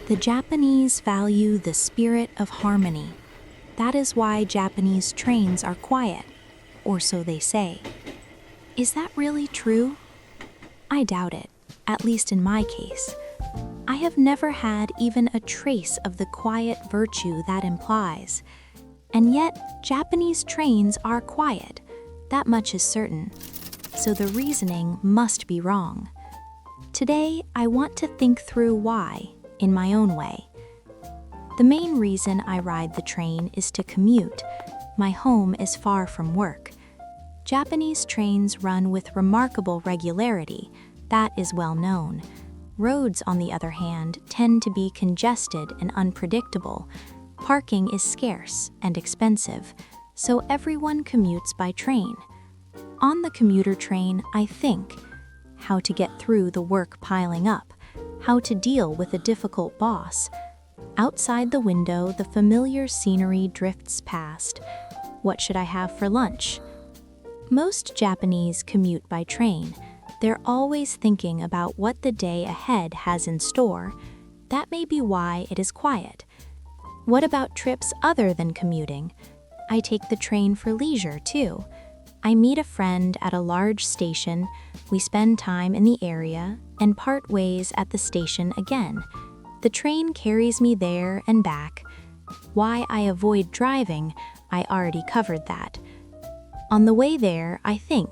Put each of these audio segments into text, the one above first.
The Japanese value the spirit of harmony. That is why Japanese trains are quiet, or so they say. Is that really true? I doubt it, at least in my case. I have never had even a trace of the quiet virtue that implies. And yet, Japanese trains are quiet. That much is certain. So the reasoning must be wrong. Today, I want to think through why, in my own way. The main reason I ride the train is to commute. My home is far from work. Japanese trains run with remarkable regularity. That is well known. Roads, on the other hand, tend to be congested and unpredictable. Parking is scarce and expensive, so everyone commutes by train. On the commuter train, I think how to get through the work piling up, how to deal with a difficult boss. Outside the window, the familiar scenery drifts past. What should I have for lunch? Most Japanese commute by train. They're always thinking about what the day ahead has in store. That may be why it is quiet. What about trips other than commuting? I take the train for leisure, too. I meet a friend at a large station, we spend time in the area, and part ways at the station again. The train carries me there and back. Why I avoid driving, I already covered that. On the way there, I think,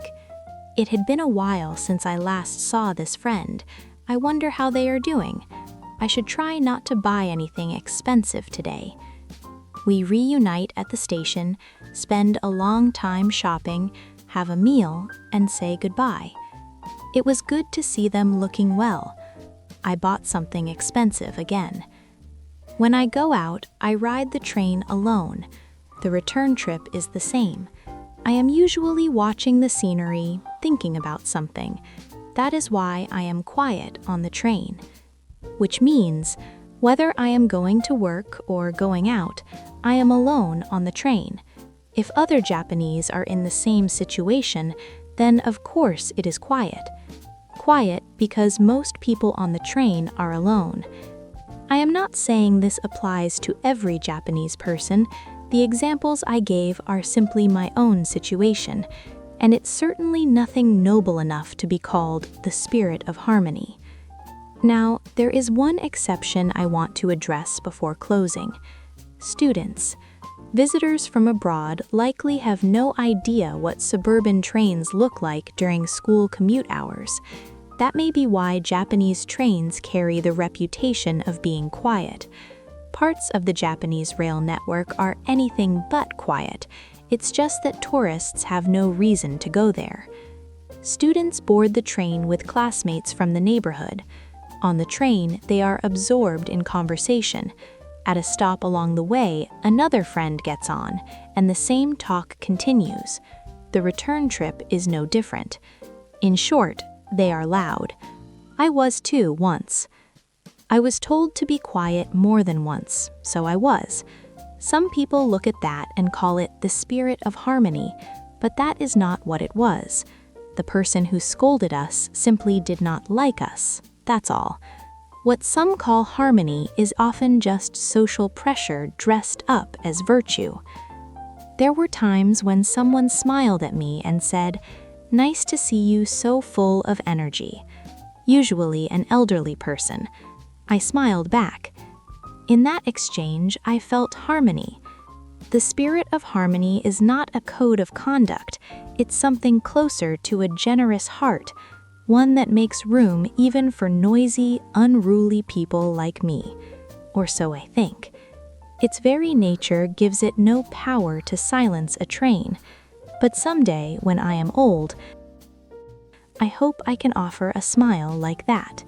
it had been a while since I last saw this friend. I wonder how they are doing. I should try not to buy anything expensive today. We reunite at the station, spend a long time shopping, have a meal, and say goodbye. It was good to see them looking well. I bought something expensive again. When I go out, I ride the train alone. The return trip is the same. I am usually watching the scenery, thinking about something. That is why I am quiet on the train. Which means, whether I am going to work or going out, I am alone on the train. If other Japanese are in the same situation, then of course it is quiet. Quiet because most people on the train are alone. I am not saying this applies to every Japanese person. The examples I gave are simply my own situation, and it's certainly nothing noble enough to be called the spirit of harmony. Now, there is one exception I want to address before closing. Students. Visitors from abroad likely have no idea what suburban trains look like during school commute hours. That may be why Japanese trains carry the reputation of being quiet. Parts of the Japanese rail network are anything but quiet. It's just that tourists have no reason to go there. Students board the train with classmates from the neighborhood. On the train, they are absorbed in conversation. At a stop along the way, another friend gets on, and the same talk continues. The return trip is no different. In short, they are loud. I was too once. I was told to be quiet more than once, so I was. Some people look at that and call it the spirit of harmony, but that is not what it was. The person who scolded us simply did not like us, that's all. What some call harmony is often just social pressure dressed up as virtue. There were times when someone smiled at me and said, "Nice to see you so full of energy." Usually an elderly person. I smiled back. In that exchange, I felt harmony. The spirit of harmony is not a code of conduct, it's something closer to a generous heart, one that makes room even for noisy, unruly people like me. Or so I think. Its very nature gives it no power to silence a train. But someday, when I am old, I hope I can offer a smile like that.